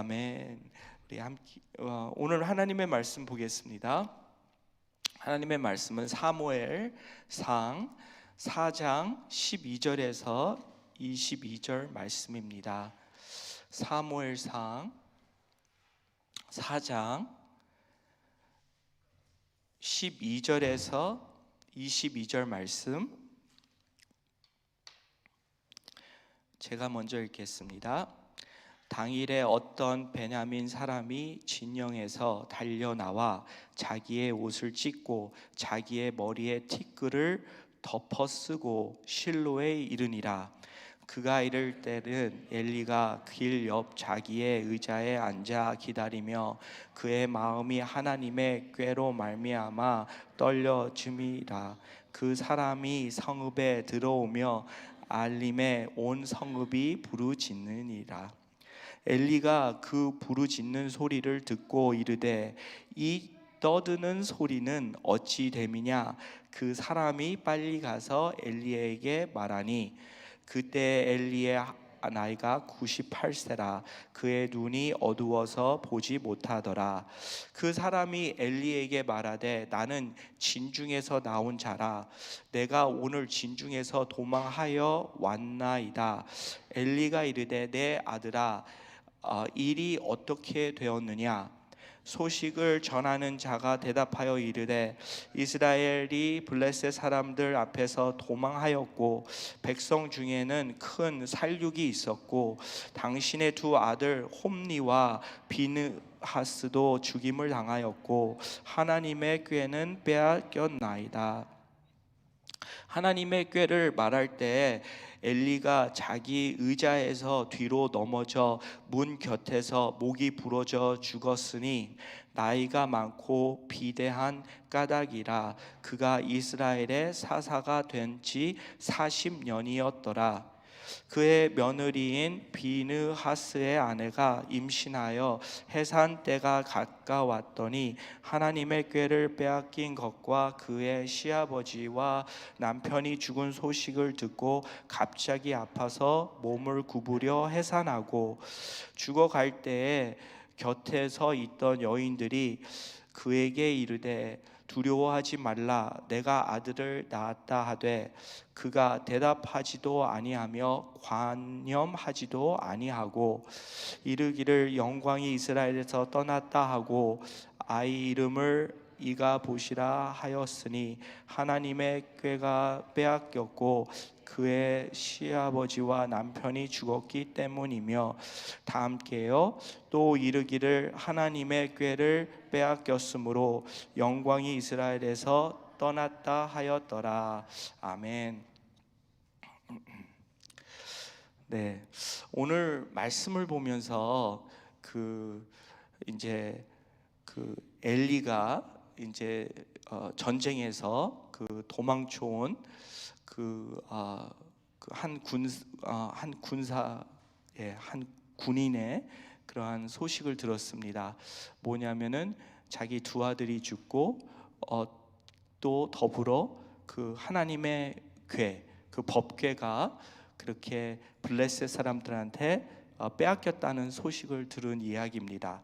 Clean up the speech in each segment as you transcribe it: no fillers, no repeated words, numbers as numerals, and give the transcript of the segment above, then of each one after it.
아멘. 우리 함께 오늘 하나님의 말씀 보겠습니다. 하나님의 말씀은 사무엘상 4장 12절에서 22절 말씀입니다. 사무엘상 4장 12절에서 22절 말씀, 제가 먼저 읽겠습니다. 당일에 어떤 베냐민 사람이 진영에서 달려나와 자기의 옷을 찢고 자기의 머리에 티끌을 덮어 쓰고 실로에 이르니라. 그가 이를 때는 엘리가 길 옆 자기의 의자에 앉아 기다리며 그의 마음이 하나님의 꾀로 말미암아 떨려짐이라. 그 사람이 성읍에 들어오며 알림에 온 성읍이 부르짖느니라. 엘리가 그 부르짖는 소리를 듣고 이르되 이 떠드는 소리는 어찌 됨이냐. 그 사람이 빨리 가서 엘리에게 말하니 그때 엘리의 나이가 98세라. 그의 눈이 어두워서 보지 못하더라. 그 사람이 엘리에게 말하되 나는 진중에서 나온 자라. 내가 오늘 진중에서 도망하여 왔나이다. 엘리가 이르되 내 아들아, 일이 어떻게 되었느냐. 소식을 전하는 자가 대답하여 이르되 이스라엘이 블레셋 사람들 앞에서 도망하였고 백성 중에는 큰 살육이 있었고 당신의 두 아들 홈니와 비느하스도 죽임을 당하였고 하나님의 꾀는 빼앗겼나이다. 하나님의 꾀를 말할 때 엘리가 자기 의자에서 뒤로 넘어져 문 곁에서 목이 부러져 죽었으니 나이가 많고 비대한 까닭이라. 그가 이스라엘의 사사가 된 지 40년이었더라. 그의 며느리인 비느하스의 아내가 임신하여 해산 때가 가까웠더니 하나님의 꾀를 빼앗긴 것과 그의 시아버지와 남편이 죽은 소식을 듣고 갑자기 아파서 몸을 구부려 해산하고 죽어갈 때에 곁에 서 있던 여인들이 그에게 이르되 두려워하지 말라. 내가 아들을 낳았다 하되 그가 대답하지도 아니하며 관념하지도 아니하고 이르기를 영광이 이스라엘에서 떠났다 하고 아이 이름을 이가 보시라 하였으니 하나님의 꾀가 빼앗겼고 그의 시아버지와 남편이 죽었기 때문이며 다 함께요 또 이르기를 하나님의 꾀를 빼앗겼으므로 영광이 이스라엘에서 떠났다 하였더라. 아멘. 네, 오늘 말씀을 보면서 이제 엘리가 이제 전쟁에서 도망쳐온 한 군사의 한 군인의 그러한 소식을 들었습니다. 뭐냐면은 자기 두 아들이 죽고 또 더불어 그 하나님의 궤, 그 법궤가 그렇게 블레셋 사람들한테 빼앗겼다는 소식을 들은 이야기입니다.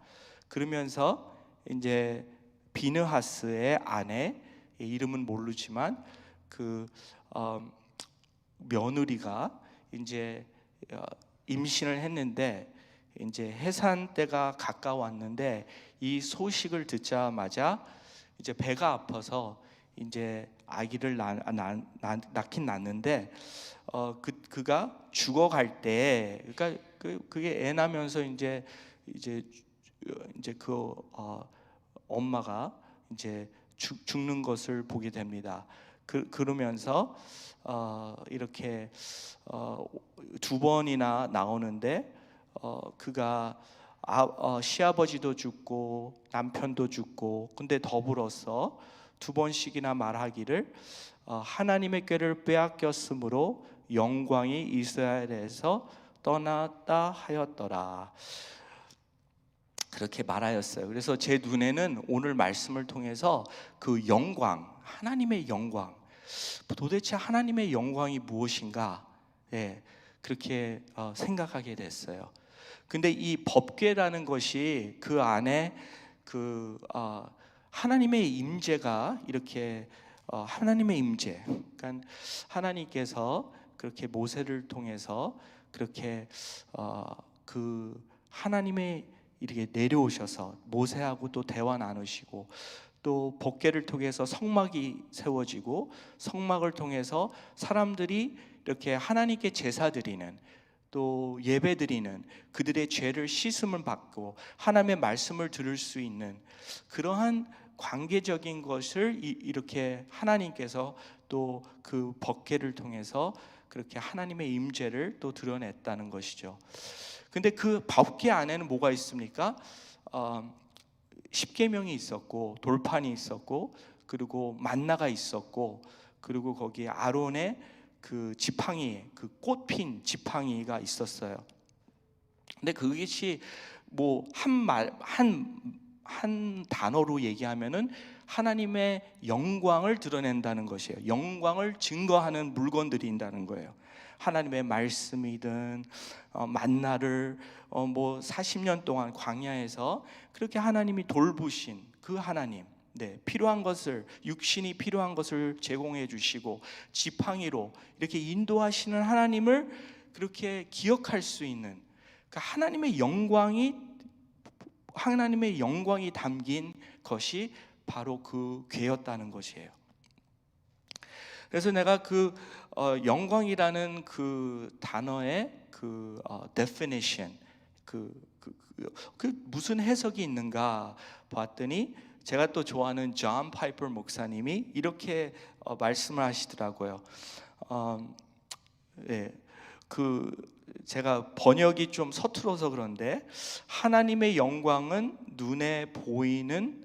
그러면서 이제 비느하스의 아내, 이름은 모르지만 며느리가 이제 임신을 했는데 이제 해산 때가 가까웠는데 이 소식을 듣자마자 이제 배가 아파서 이제 아기를 낳긴 낳는데 그가 죽어갈 때, 그러니까 그게 애 나면서 이제 엄마가 이제 죽는 것을 보게 됩니다. 그러면서 이렇게 두 번이나 나오는데 그가 시아버지도 죽고 남편도 죽고 근데 더불어서 두 번씩이나 말하기를 하나님의 꾀를 빼앗겼으므로 영광이 이스라엘에서 떠났다 하였더라. 그렇게 말하였어요. 그래서 제 눈에는 오늘 말씀을 통해서 그 영광, 하나님의 영광, 도대체 하나님의 영광이 무엇인가, 그렇게 생각하게 됐어요. 근데 이 법궤라는 것이 그 안에 하나님의 임재가 이렇게 하나님의 임재, 그러니까 하나님께서 그렇게 모세를 통해서 그렇게 그 하나님의 이렇게 내려오셔서 모세하고 또 대화 나누시고, 또 법궤를 통해서 성막이 세워지고, 성막을 통해서 사람들이 이렇게 하나님께 제사 드리는, 또 예배 드리는, 그들의 죄를 씻음을 받고 하나님의 말씀을 들을 수 있는 그러한 관계적인 것을 이렇게 하나님께서 또 그 법궤를 통해서 그렇게 하나님의 임재를 또 드러냈다는 것이죠. 근데 그 법궤 안에는 뭐가 있습니까? 십계명이 있었고, 돌판이 있었고, 그리고 만나가 있었고, 그리고 거기에 아론의 그 지팡이, 그 꽃핀 지팡이가 있었어요. 근데 그것이 뭐 한 단어로 얘기하면은 하나님의 영광을 드러낸다는 것이에요. 영광을 증거하는 물건들이라는 거예요. 하나님의 말씀이든 만나를 뭐 40년 동안 광야에서 그렇게 하나님이 돌보신 그 하나님, 필요한 것을, 육신이 필요한 것을 제공해 주시고 지팡이로 이렇게 인도하시는 하나님을 그렇게 기억할 수 있는 그 하나님의 영광이 담긴 것이 바로 그 궤였다는 것이에요. 그래서 내가 그 영광이라는 그 단어의 그 definition, 그 무슨 해석이 있는가 봤더니, 제가 또 좋아하는 존 파이퍼 목사님이 이렇게 말씀을 하시더라고요. 제가 번역이 좀 서툴어서 그런데, 하나님의 영광은 눈에 보이는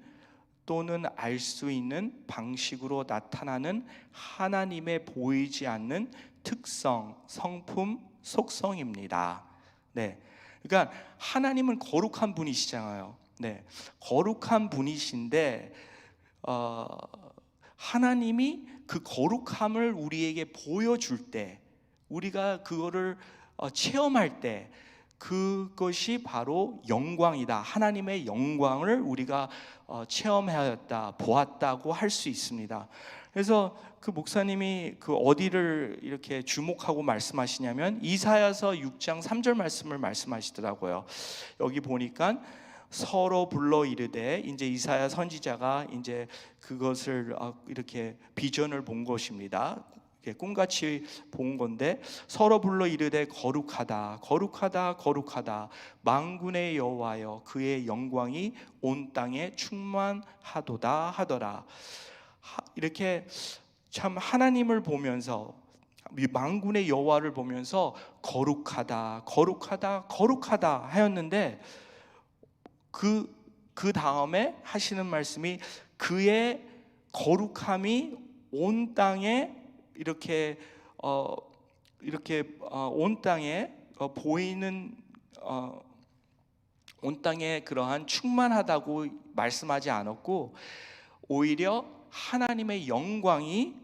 또는 알 수 있는 방식으로 나타나는 하나님의 보이지 않는 특성, 성품, 속성입니다. 그러니까 하나님은 거룩한 분이시잖아요. 거룩한 분이신데 하나님이 그 거룩함을 우리에게 보여줄 때, 우리가 그거를 체험할 때, 그것이 바로 영광이다. 하나님의 영광을 우리가 체험하였다, 보았다고 할 수 있습니다. 그래서 그 목사님이 그 어디를 이렇게 주목하고 말씀하시냐면, 이사야서 6장 3절 말씀을 말씀하시더라고요. 여기 보니까 서로 불러 이르되, 이제 이사야 선지자가 이제 그것을 이렇게 비전을 본 것입니다. 꿈같이 본 건데, 서로 불러 이르되 거룩하다 거룩하다 거룩하다 만군의 여호와여, 그의 영광이 온 땅에 충만하도다 하더라. 이렇게 참 하나님을 보면서, 만군의 여호와를 보면서 거룩하다 거룩하다 거룩하다 하였는데, 그 다음에 하시는 말씀이, 그의 거룩함이 온 땅에 이렇게 온 땅에 보이는, 온 땅에 그러한 충만하다고 말씀하지 않았고, 오히려 하나님의 영광이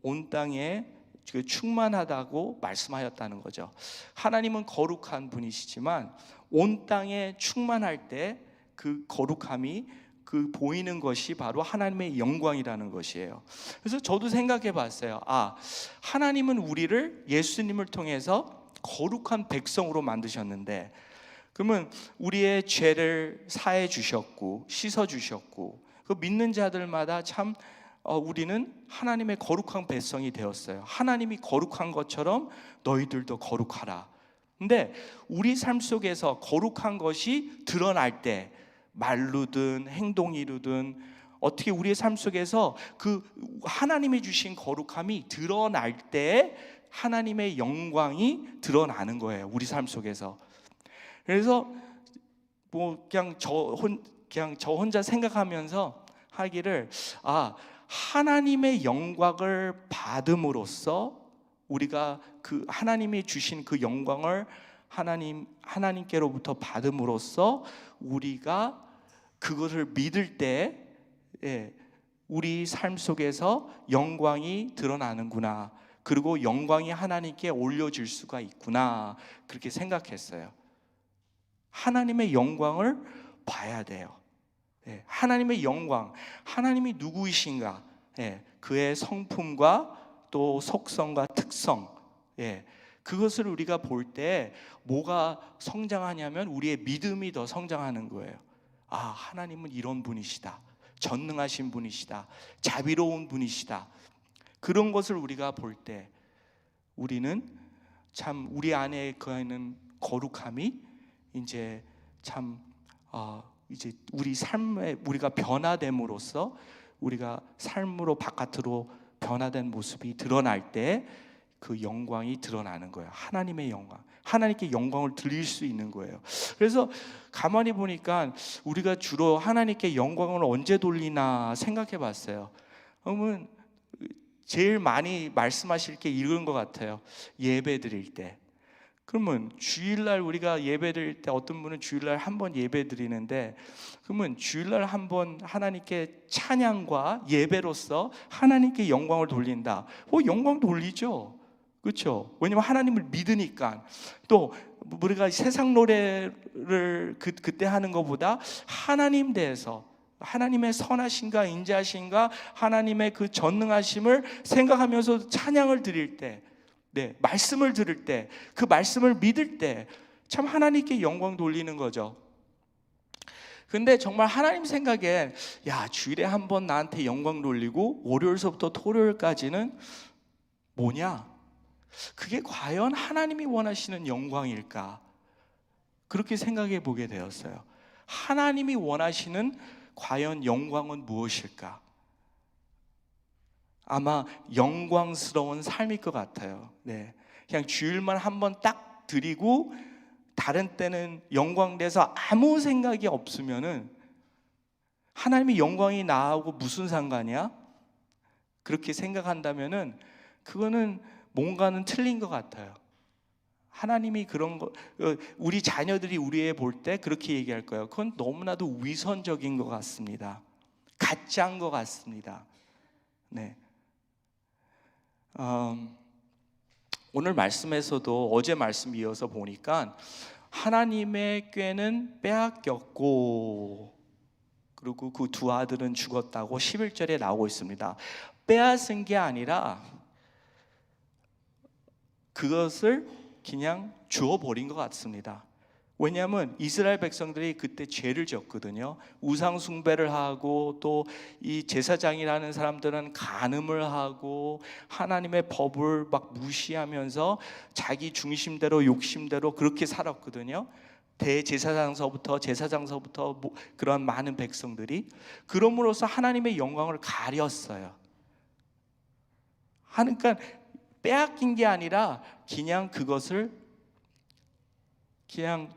온 땅에 충만하다고 말씀하였다는 거죠. 하나님은 거룩한 분이시지만 온 땅에 충만할 때 그 거룩함이, 그 보이는 것이 바로 하나님의 영광이라는 것이에요. 그래서 저도 생각해 봤어요. 하나님은 우리를, 예수님을 통해서 거룩한 백성으로 만드셨는데, 그러면 우리의 죄를 사해 주셨고 씻어 주셨고, 그 믿는 자들마다 참 우리는 하나님의 거룩한 백성이 되었어요. 하나님이 거룩한 것처럼 너희들도 거룩하라. 근데 우리 삶 속에서 거룩한 것이 드러날 때, 말로든 행동이로든 어떻게 우리의 삶 속에서 그 하나님이 주신 거룩함이 드러날 때 하나님의 영광이 드러나는 거예요, 우리 삶 속에서. 그래서 뭐 그냥 저 혼자 생각하면서 하기를, 하나님의 영광을 받음으로써, 우리가 그 하나님이 주신 그 영광을 하나님께로부터 받음으로써 우리가 그것을 믿을 때, 우리 삶 속에서 영광이 드러나는구나, 그리고 영광이 하나님께 올려질 수가 있구나, 그렇게 생각했어요. 하나님의 영광을 봐야 돼요. 예, 하나님의 영광, 하나님이 누구이신가, 예, 그의 성품과 또 속성과 특성, 예, 그것을 우리가 볼 때 뭐가 성장하냐면 우리의 믿음이 더 성장하는 거예요. 아, 하나님은 이런 분이시다, 전능하신 분이시다, 자비로운 분이시다. 그런 것을 우리가 볼 때 우리는 참 우리 안에 거하는 거룩함이 이제 참 이제 우리 삶에 우리가 변화됨으로써 우리가 삶으로 바깥으로 변화된 모습이 드러날 때 그 영광이 드러나는 거예요. 하나님의 영광, 하나님께 영광을 드릴 수 있는 거예요. 그래서 가만히 보니까 우리가 주로 하나님께 영광을 언제 돌리나 생각해 봤어요. 그러면 제일 많이 말씀하실 게 이런 것 같아요. 예배 드릴 때. 그러면 주일날 우리가 예배 드릴 때 어떤 분은 주일날 한 번 예배 드리는데, 그러면 주일날 한 번 하나님께 찬양과 예배로서 하나님께 영광을 돌린다. 영광 돌리죠. 그렇죠? 왜냐면 하나님을 믿으니까. 또 우리가 세상 노래를 그때 하는 것보다 하나님 대해서, 하나님의 선하신가 인자하신가, 하나님의 그 전능하심을 생각하면서 찬양을 드릴 때, 네, 말씀을 들을 때, 그 말씀을 믿을 때 참 하나님께 영광 돌리는 거죠. 근데 정말 하나님 생각엔 야, 주일에 한 번 나한테 영광 돌리고 월요일서부터 토요일까지는 뭐냐? 그게 과연 하나님이 원하시는 영광일까? 그렇게 생각해 보게 되었어요. 하나님이 원하시는 과연 영광은 무엇일까? 아마 영광스러운 삶일 것 같아요. 네, 그냥 주일만 한 번 딱 드리고 다른 때는 영광돼서 아무 생각이 없으면은 하나님의 영광이 나하고 무슨 상관이야? 그렇게 생각한다면은 그거는 뭔가는 틀린 것 같아요. 하나님이 그런 거, 우리 자녀들이 우리에 볼 때 그렇게 얘기할 거예요. 그건 너무나도 위선적인 것 같습니다. 가짜인 것 같습니다. 네. 오늘 말씀에서도 어제 말씀 이어서 보니까 하나님의 꾀는 빼앗겼고 그리고 그 두 아들은 죽었다고 11절에 나오고 있습니다. 빼앗은 게 아니라 그것을 그냥 주어버린 것 같습니다. 왜냐하면 이스라엘 백성들이 그때 죄를 졌거든요. 우상 숭배를 하고 또 이 제사장이라는 사람들은 간음을 하고 하나님의 법을 막 무시하면서 자기 중심대로 욕심대로 그렇게 살았거든요. 대제사장서부터 제사장서부터 그런 많은 백성들이. 그럼으로써 하나님의 영광을 가렸어요. 그러니까 빼앗긴 게 아니라 그냥 그것을 그냥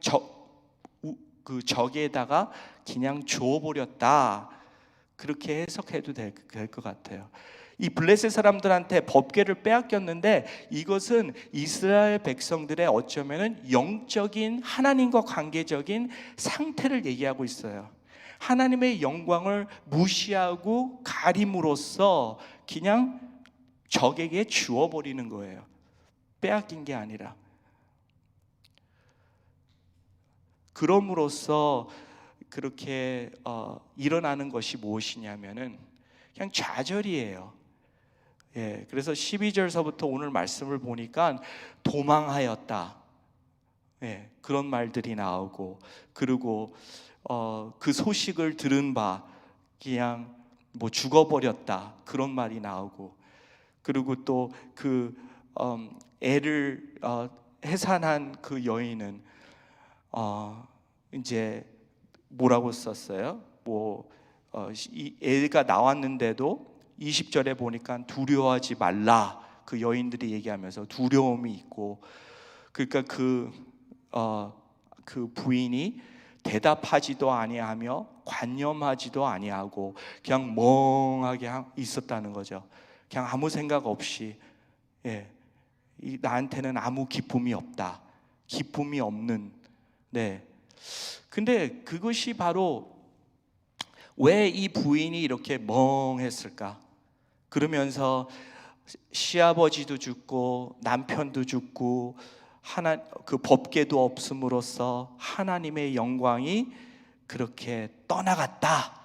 그 적에다가 그냥 줘버렸다, 그렇게 해석해도 될 것 같아요. 이 블레셋 사람들한테 법궤를 빼앗겼는데 이것은 이스라엘 백성들의 어쩌면은 영적인 하나님과 관계적인 상태를 얘기하고 있어요. 하나님의 영광을 무시하고 가림으로써 그냥 적에게 주어버리는 거예요. 빼앗긴 게 아니라. 그럼으로써 그렇게 일어나는 것이 무엇이냐면은 그냥 좌절이에요. 예, 그래서 12절서부터 오늘 말씀을 보니까 도망하였다, 예, 그런 말들이 나오고, 그리고 그 소식을 들은 바 그냥 뭐 죽어버렸다, 그런 말이 나오고, 그리고 또 그 애를 해산한 그 여인은 이제 뭐라고 썼어요? 이 애가 나왔는데도 20절에 보니까 두려워하지 말라, 그 여인들이 얘기하면서 두려움이 있고, 그러니까 그 부인이 대답하지도 아니하며 관념하지도 아니하고 그냥 멍하게 있었다는 거죠. 그냥 아무 생각 없이, 예, 나한테는 아무 기쁨이 없다, 기쁨이 없는. 네. 근데 그것이 바로 왜 이 부인이 이렇게 멍했을까? 그러면서 시아버지도 죽고 남편도 죽고 그 법궤도 없음으로써 하나님의 영광이 그렇게 떠나갔다.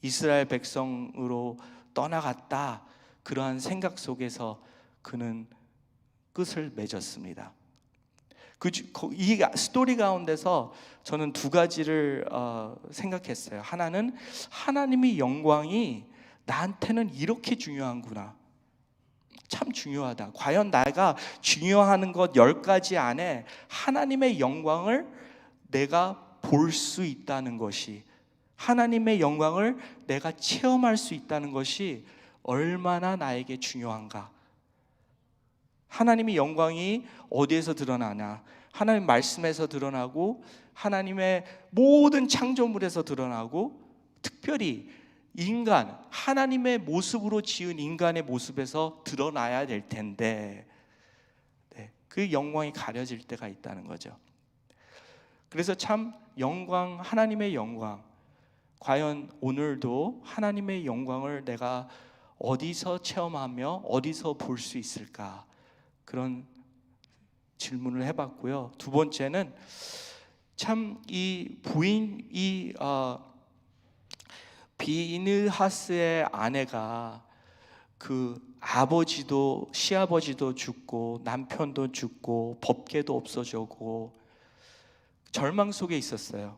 이스라엘 백성으로 떠나갔다. 그러한 생각 속에서 그는 끝을 맺었습니다. 이 스토리 가운데서 저는 두 가지를 생각했어요. 하나는 하나님의 영광이 나한테는 이렇게 중요한구나. 참 중요하다. 과연 내가 중요하는 것 10가지 안에 하나님의 영광을 내가 볼 수 있다는 것이, 하나님의 영광을 내가 체험할 수 있다는 것이 얼마나 나에게 중요한가. 하나님의 영광이 어디에서 드러나냐? 하나님 말씀에서 드러나고, 하나님의 모든 창조물에서 드러나고, 특별히 인간, 하나님의 모습으로 지은 인간의 모습에서 드러나야 될 텐데, 그 영광이 가려질 때가 있다는 거죠. 그래서 참 영광, 하나님의 영광, 과연 오늘도 하나님의 영광을 내가 어디서 체험하며 어디서 볼 수 있을까? 그런 질문을 해봤고요. 두 번째는 참 이 부인, 비느하스의 아내가 그 아버지도 시아버지도 죽고 남편도 죽고 법궤도 없어지고 절망 속에 있었어요.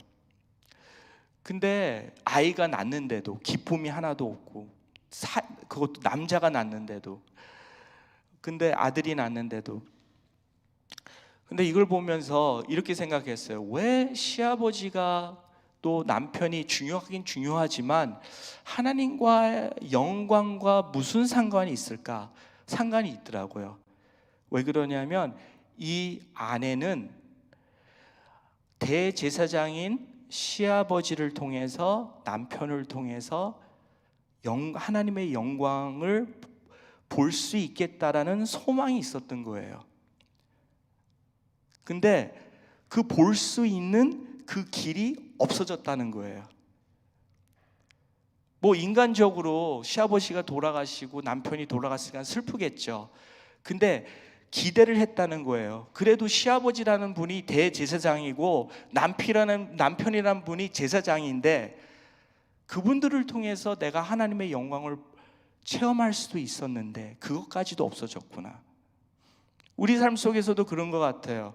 근데 아이가 낳는데도 기쁨이 하나도 없고, 그것도 남자가 낳는데도, 근데 아들이 낳는데도. 근데 이걸 보면서 이렇게 생각했어요. 왜 시아버지가 또 남편이 중요하긴 중요하지만 하나님과 영광과 무슨 상관이 있을까? 상관이 있더라고요. 왜 그러냐면 이 아내는 대제사장인 시아버지를 통해서, 남편을 통해서 하나님의 영광을 볼 수 있겠다라는 소망이 있었던 거예요. 근데 그 볼 수 있는 그 길이 없어졌다는 거예요. 뭐 인간적으로 시아버지가 돌아가시고 남편이 돌아갔으니까 슬프겠죠. 근데 기대를 했다는 거예요. 그래도 시아버지라는 분이 대제사장이고 남편이라는 분이 제사장인데, 그분들을 통해서 내가 하나님의 영광을 체험할 수도 있었는데 그것까지도 없어졌구나. 우리 삶 속에서도 그런 것 같아요.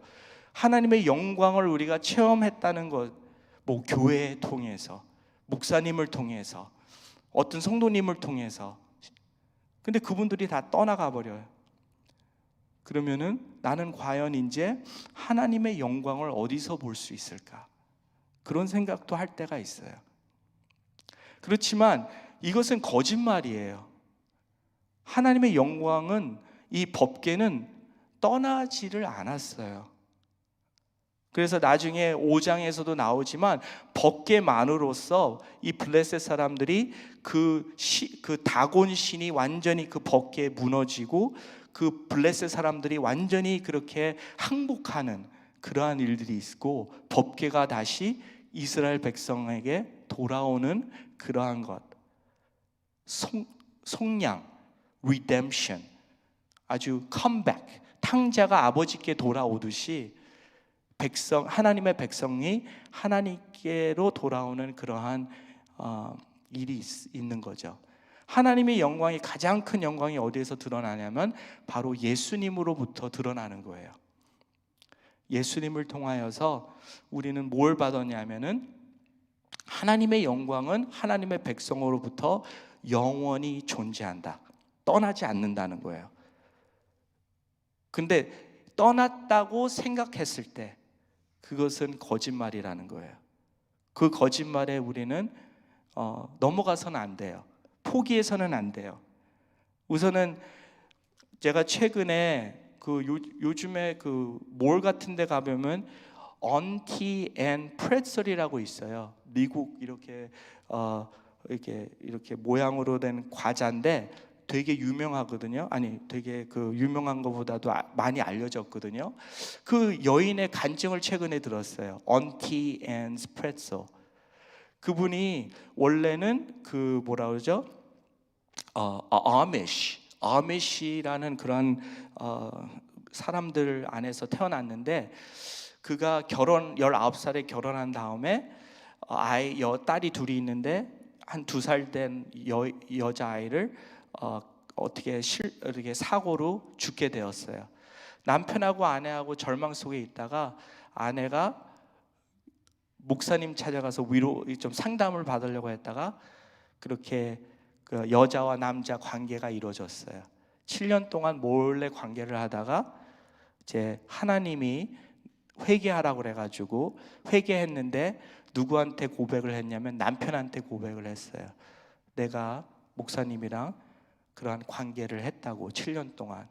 하나님의 영광을 우리가 체험했다는 것, 뭐 교회를 통해서, 목사님을 통해서, 어떤 성도님을 통해서. 근데 그분들이 다 떠나가 버려요. 그러면은 나는 과연 이제 하나님의 영광을 어디서 볼 수 있을까? 그런 생각도 할 때가 있어요. 그렇지만 이것은 거짓말이에요. 하나님의 영광은, 이 법궤는 떠나지를 않았어요. 그래서 나중에 5장에서도 나오지만 법궤만으로서 이 블레셋 사람들이 그 다곤 신이 완전히 그 법궤에 무너지고 그 블레셋 사람들이 완전히 그렇게 항복하는 그러한 일들이 있고, 법궤가 다시 이스라엘 백성에게 돌아오는 그러한 것, 속량, redemption, 아주 컴백, 탕자가 아버지께 돌아오듯이 하나님의 백성이 하나님께로 돌아오는 그러한 일이 있는 거죠. 하나님의 영광이, 가장 큰 영광이 어디에서 드러나냐면 바로 예수님으로부터 드러나는 거예요. 예수님을 통하여서 우리는 뭘 받았냐면은, 하나님의 영광은 하나님의 백성으로부터 영원히 존재한다. 떠나지 않는다는 거예요. 근데 떠났다고 생각했을 때 그것은 거짓말이라는 거예요. 그 거짓말에 우리는 넘어가서는 안 돼요. 포기해서는 안 돼요. 우선은 제가 최근에 요즘에 몰 같은 데 가보면 언티 앤 프레첼이라고 있어요. 미국 이렇게 모양으로 된 과자인데 되게 유명하거든요. 아니, 되게 유명한 것보다도 많이 알려졌거든요. 그 여인의 간증을 최근에 들었어요. 언티 앤 프레첼. 그분이 원래는 뭐라 그러죠? 아미시라는 그런 사람들 안에서 태어났는데 그가 19살에 결혼한 다음에 딸이 둘이 있는데 한 2살 된 여자아이를 이렇게 사고로 죽게 되었어요. 남편하고 아내하고 절망 속에 있다가 아내가 목사님 찾아가서 위로 좀 상담을 받으려고 했다가 그렇게 그 여자와 남자 관계가 이루어졌어요. 7년 동안 몰래 관계를 하다가 이제 하나님이 회개하라고 그래가지고 회개했는데 누구한테 고백을 했냐면 남편한테 고백을 했어요. 내가 목사님이랑 그러한 관계를 했다고 7년 동안.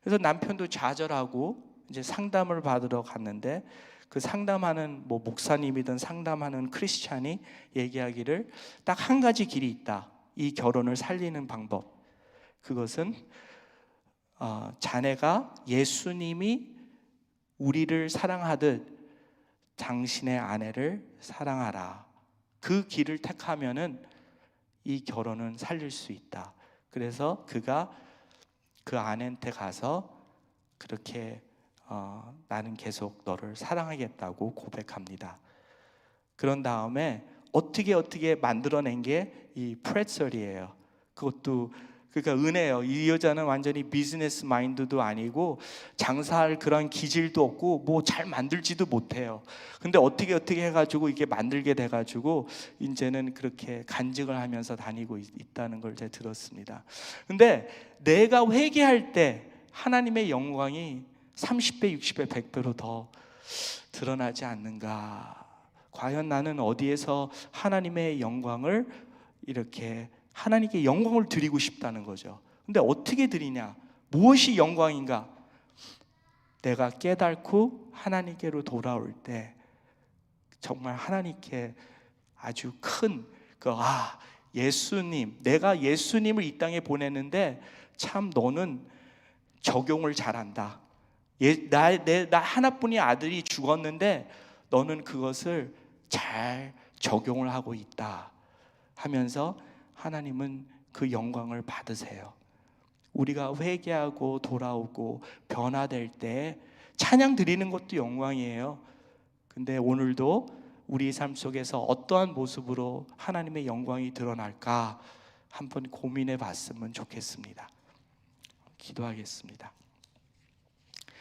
그래서 남편도 좌절하고 이제 상담을 받으러 갔는데 그 상담하는 목사님이든 상담하는 크리스찬이 얘기하기를 딱 한 가지 길이 있다. 이 결혼을 살리는 방법. 그것은 자네가 예수님이 우리를 사랑하듯 당신의 아내를 사랑하라. 그 길을 택하면은 이 결혼은 살릴 수 있다. 그래서 그가 그 아내한테 가서 그렇게 나는 계속 너를 사랑하겠다고 고백합니다. 그런 다음에 어떻게 만들어낸 게 이 프레첼이에요. 그것도 그러니까 은혜예요. 이 여자는 완전히 비즈니스 마인드도 아니고 장사할 그런 기질도 없고 뭐 잘 만들지도 못해요. 근데 어떻게 해가지고 이게 만들게 돼가지고 이제는 그렇게 간증을 하면서 다니고 있다는 걸 제가 들었습니다. 근데 내가 회개할 때 하나님의 영광이 30배, 60배, 100배로 더 드러나지 않는가? 과연 나는 어디에서 하나님의 영광을 이렇게 하나님께 영광을 드리고 싶다는 거죠. 근데 어떻게 드리냐? 무엇이 영광인가? 내가 깨닫고 하나님께로 돌아올 때 정말 하나님께 아주 큰 예수님, 내가 예수님을 이 땅에 보냈는데 참 너는 적용을 잘한다. 나 하나뿐인 아들이 죽었는데 너는 그것을 잘 적용을 하고 있다 하면서 하나님은 그 영광을 받으세요. 우리가 회개하고 돌아오고 변화될 때 찬양 드리는 것도 영광이에요. 근데 오늘도 우리 삶 속에서 어떠한 모습으로 하나님의 영광이 드러날까 한번 고민해 봤으면 좋겠습니다. 기도하겠습니다.